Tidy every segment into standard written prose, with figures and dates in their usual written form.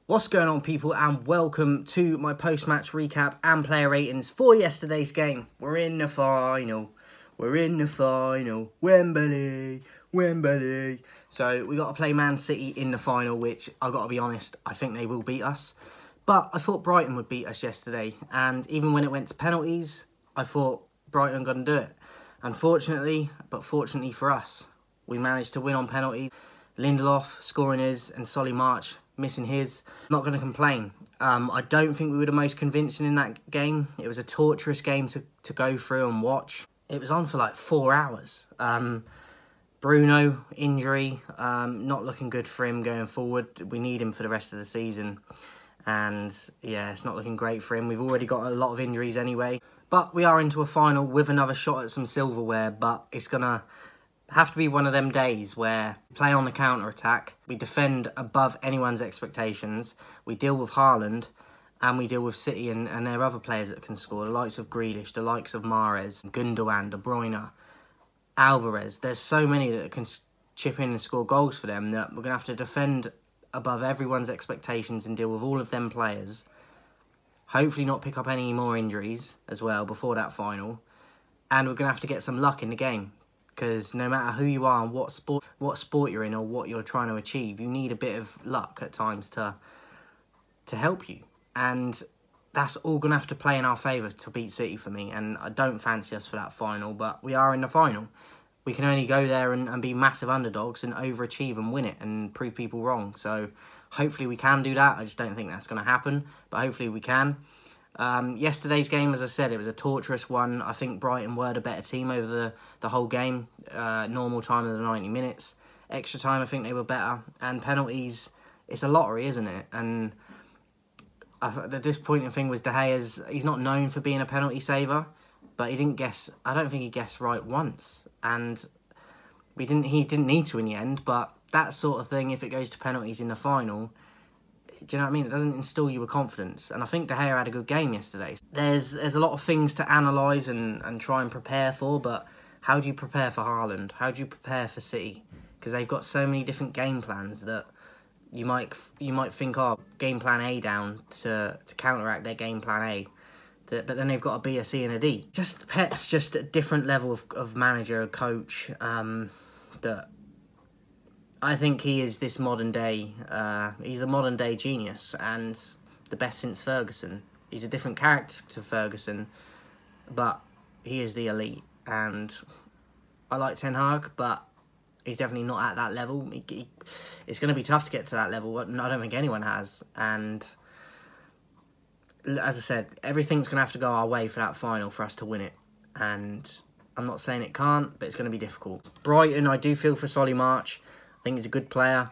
What's going on, people, and welcome to my post-match recap and player ratings for yesterday's game. We're in the final. Wembley. So we got to play Man City in the final, which I got to be honest, I think they will beat us. But I thought Brighton would beat us yesterday, and even when it went to penalties, I thought Brighton were going to do it. Unfortunately, but fortunately for us, we managed to win on penalties. Lindelof scoring his and Solly March missing his. Not going to complain. I don't think we were the most convincing in that game. It was a torturous game to go through and watch. It was on for like 4 hours. Bruno, injury, not looking good for him going forward. We need him for the rest of the season. And yeah, it's not looking great for him. We've already got a lot of injuries anyway. But we are into a final with another shot at some silverware. But it's going to have to be one of them days where we play on the counter-attack, we defend above anyone's expectations, we deal with Haaland, and we deal with City and their other players that can score, the likes of Grealish, the likes of Mahrez, Gundogan, De Bruyne, Alvarez. There's so many that can chip in and score goals for them that we're going to have to defend above everyone's expectations and deal with all of them players. Hopefully not pick up any more injuries as well before that final. And we're going to have to get some luck in the game. Because no matter who you are and what sport you're in or what you're trying to achieve, you need a bit of luck at times to help you. And that's all going to have to play in our favour to beat City for me. And I don't fancy us for that final, but we are in the final. We can only go there and be massive underdogs and overachieve and win it and prove people wrong. So hopefully we can do that. I just don't think that's going to happen, but hopefully we can. Yesterday's game, as I said, it was a torturous one. I think Brighton were the better team over the whole game. Normal time of the 90 minutes. Extra time, I think they were better. And penalties, it's a lottery, isn't it? And the disappointing thing was De Gea's, he's not known for being a penalty saver, but he didn't guess, I don't think he guessed right once. And he didn't need to in the end, but that sort of thing, if it goes to penalties in the final, do you know what I mean? It doesn't instill you with confidence. And I think De Gea had a good game yesterday. There's a lot of things to analyse and try and prepare for, but how do you prepare for Haaland? How do you prepare for City? Because they've got so many different game plans that you might think, oh, game plan A down to counteract their game plan A. But then they've got a B, a C and a D. Pep's just a different level of manager, coach, that I think he is this modern day, he's the modern day genius and the best since Ferguson. He's a different character to Ferguson, but he is the elite. And I like Ten Hag, but he's definitely not at that level. It's going to be tough to get to that level. I don't think anyone has. And as I said, everything's going to have to go our way for that final for us to win it. And I'm not saying it can't, but it's going to be difficult. Brighton, I do feel for Solly March. I think he's a good player,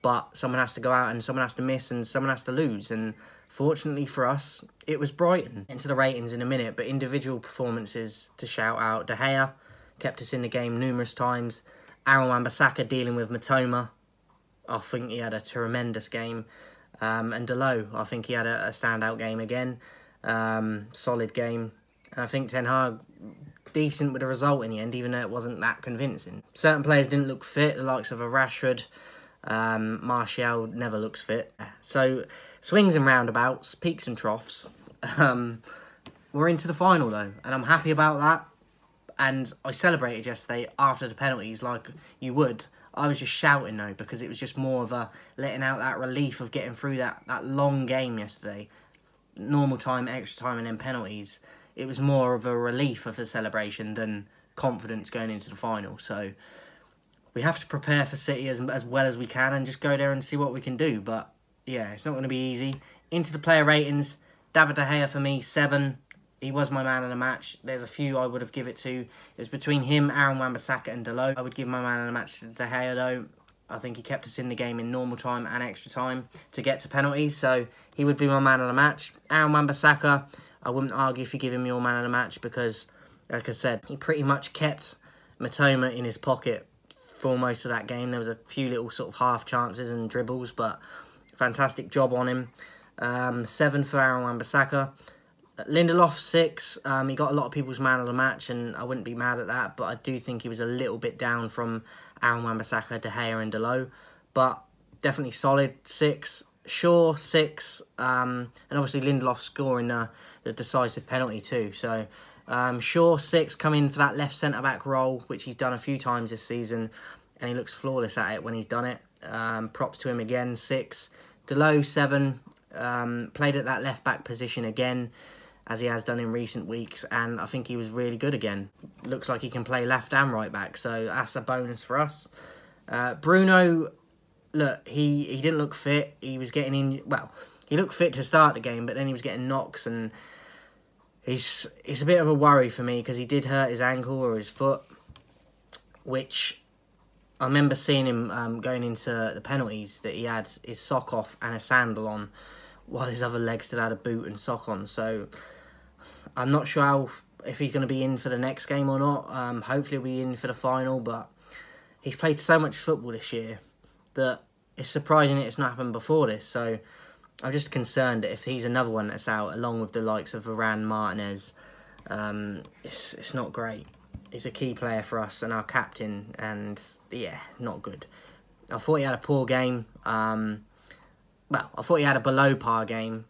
but someone has to go out and someone has to miss and someone has to lose. And fortunately for us, it was Brighton. Into the ratings in a minute, but individual performances to shout out. De Gea kept us in the game numerous times. Aaron Wan-Bissaka dealing with Matoma. I think he had a tremendous game. And Delo, I think he had a standout game again. Solid game. And I think Ten Hag decent with the result in the end, even though it wasn't that convincing. Certain players didn't look fit, the likes of a Rashford. Martial never looks fit. So, swings and roundabouts, peaks and troughs. We're into the final though, and I'm happy about that. And I celebrated yesterday after the penalties like you would. I was just shouting though, because it was just more of a letting out that relief of getting through that long game yesterday. Normal time, extra time, and then penalties. It was more of a relief of the celebration than confidence going into the final. So we have to prepare for City as well as we can and just go there and see what we can do. But yeah, it's not going to be easy. Into the player ratings, David De Gea for me, 7. He was my man of the match. There's a few I would have given it to. It was between him, Aaron Wan-Bissaka and Delo. I would give my man of the match to De Gea though. I think he kept us in the game in normal time and extra time to get to penalties. So he would be my man of the match. Aaron Wan-Bissaka, I wouldn't argue if you give him your man of the match because, like I said, he pretty much kept Matoma in his pocket for most of that game. There was a few little sort of half chances and dribbles, but fantastic job on him. 7 for Aaron Wan-Bissaka. Lindelof, 6. He got a lot of people's man of the match, and I wouldn't be mad at that, but I do think he was a little bit down from Aaron Wan-Bissaka, De Gea and Delo. But definitely solid, 6. Shaw 6, and obviously Lindelof scoring the decisive penalty too. So Shaw 6 come in for that left centre-back role, which he's done a few times this season, and he looks flawless at it when he's done it. Props to him again, 6. Delo 7, played at that left-back position again, as he has done in recent weeks, and I think he was really good again. Looks like he can play left and right back, so that's a bonus for us. Bruno, look, he didn't look fit. He was getting in. Well, he looked fit to start the game, but then he was getting knocks, and it's a bit of a worry for me because he did hurt his ankle or his foot, which I remember seeing him going into the penalties that he had his sock off and a sandal on, while his other leg still had a boot and sock on. So I'm not sure if he's going to be in for the next game or not. Hopefully he'll be in for the final, but he's played so much football this year that it's surprising it's not happened before this. So I'm just concerned that if he's another one that's out, along with the likes of Varane, Martinez, it's not great. He's a key player for us and our captain, and yeah, not good. I thought he had a poor game. Well, I thought he had a below par game,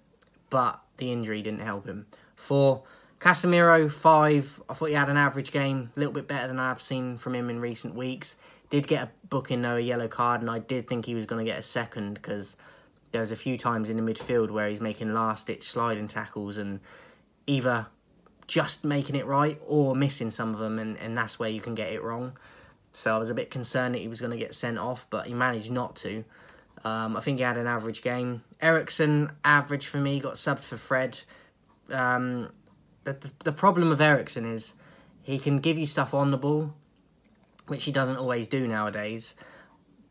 but the injury didn't help him. 4. Casemiro, 5. I thought he had an average game, a little bit better than I've seen from him in recent weeks. Did get a booking though, a yellow card, and I did think he was going to get a second because there was a few times in the midfield where he's making last-ditch sliding tackles and either just making it right or missing some of them, and that's where you can get it wrong. So I was a bit concerned that he was going to get sent off, but he managed not to. I think he had an average game. Eriksen, average for me, got subbed for Fred. The problem with Eriksen is he can give you stuff on the ball, which he doesn't always do nowadays,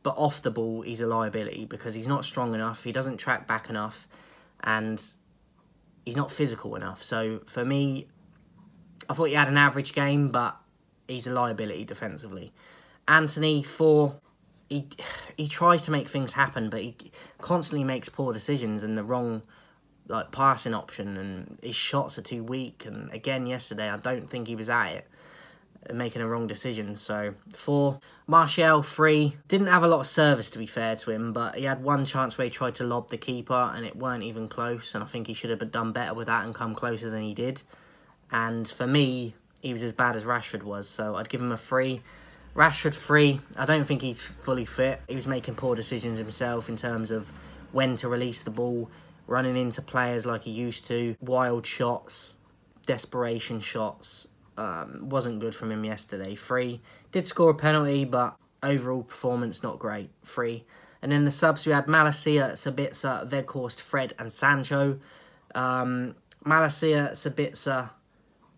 but off the ball he's a liability because he's not strong enough, he doesn't track back enough, and he's not physical enough. So for me, I thought he had an average game, but he's a liability defensively. Anthony, 4. He tries to make things happen, but he constantly makes poor decisions and the wrong passing option, and his shots are too weak. And again, yesterday, I don't think he was at it, making a wrong decision. So 4. Martial, 3. Didn't have a lot of service, to be fair to him, but he had one chance where he tried to lob the keeper and it weren't even close, and I think he should have done better with that and come closer than he did. And for me, he was as bad as Rashford was, so I'd give him a 3. Rashford, 3. I don't think he's fully fit. He was making poor decisions himself in terms of when to release the ball, running into players like he used to, wild shots, desperation shots. Wasn't good from him yesterday. 3. Did score a penalty, but overall performance not great. 3. And then the subs, we had Malacia, Sabitzer, Weghorst, Fred and Sancho. Malacia, Sabitzer,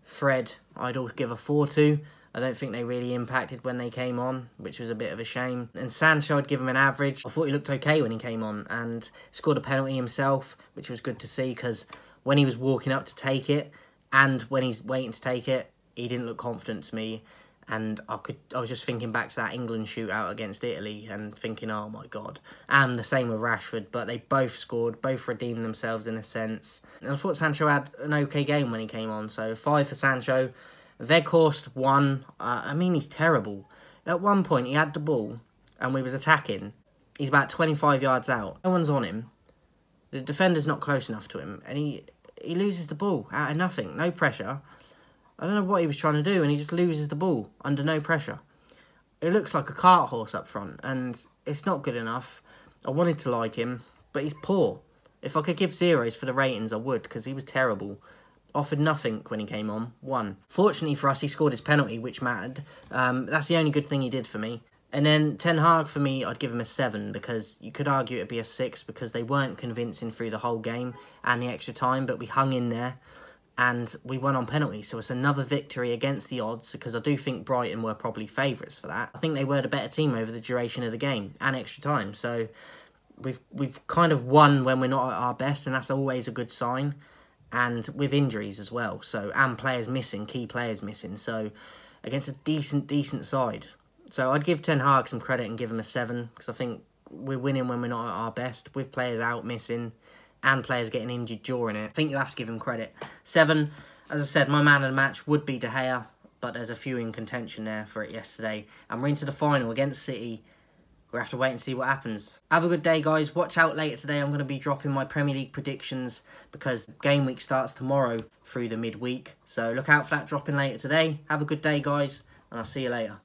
Fred, I'd all give a 4 to. I don't think they really impacted when they came on, which was a bit of a shame. And Sancho, I'd give him an average. I thought he looked okay when he came on and scored a penalty himself, which was good to see because when he was walking up to take it and when he's waiting to take it, he didn't look confident to me. And I was just thinking back to that England shootout against Italy and thinking, oh my God. And the same with Rashford, but they both scored, both redeemed themselves in a sense. And I thought Sancho had an okay game when he came on, so 5 for Sancho. Weghorst, 1. I mean, he's terrible. At one point, he had the ball and we was attacking. He's about 25 yards out. No one's on him. The defender's not close enough to him. And he loses the ball out of nothing. No pressure. I don't know what he was trying to do, and he just loses the ball under no pressure. It looks like a cart horse up front, and it's not good enough. I wanted to like him, but he's poor. If I could give zeros for the ratings, I would, because he was terrible. Offered nothing when he came on. 1. Fortunately for us, he scored his penalty, which mattered. That's the only good thing he did for me. And then Ten Hag, for me, I'd give him a 7, because you could argue it'd be a 6, because they weren't convincing through the whole game and the extra time, but we hung in there. And we won on penalties, so it's another victory against the odds, because I do think Brighton were probably favourites for that. I think they were the better team over the duration of the game and extra time. So we've kind of won when we're not at our best, and that's always a good sign. And with injuries as well, so and players missing, key players missing. So against a decent side. So I'd give Ten Hag some credit and give him a 7, because I think we're winning when we're not at our best, with players out missing and players getting injured during it. I think you have to give him credit. 7, as I said, my man of the match would be De Gea, but there's a few in contention there for it yesterday. And we're into the final against City. we'll have to wait and see what happens. Have a good day, guys. Watch out later today. I'm going to be dropping my Premier League predictions because game week starts tomorrow through the midweek. So look out for that dropping later today. Have a good day, guys, and I'll see you later.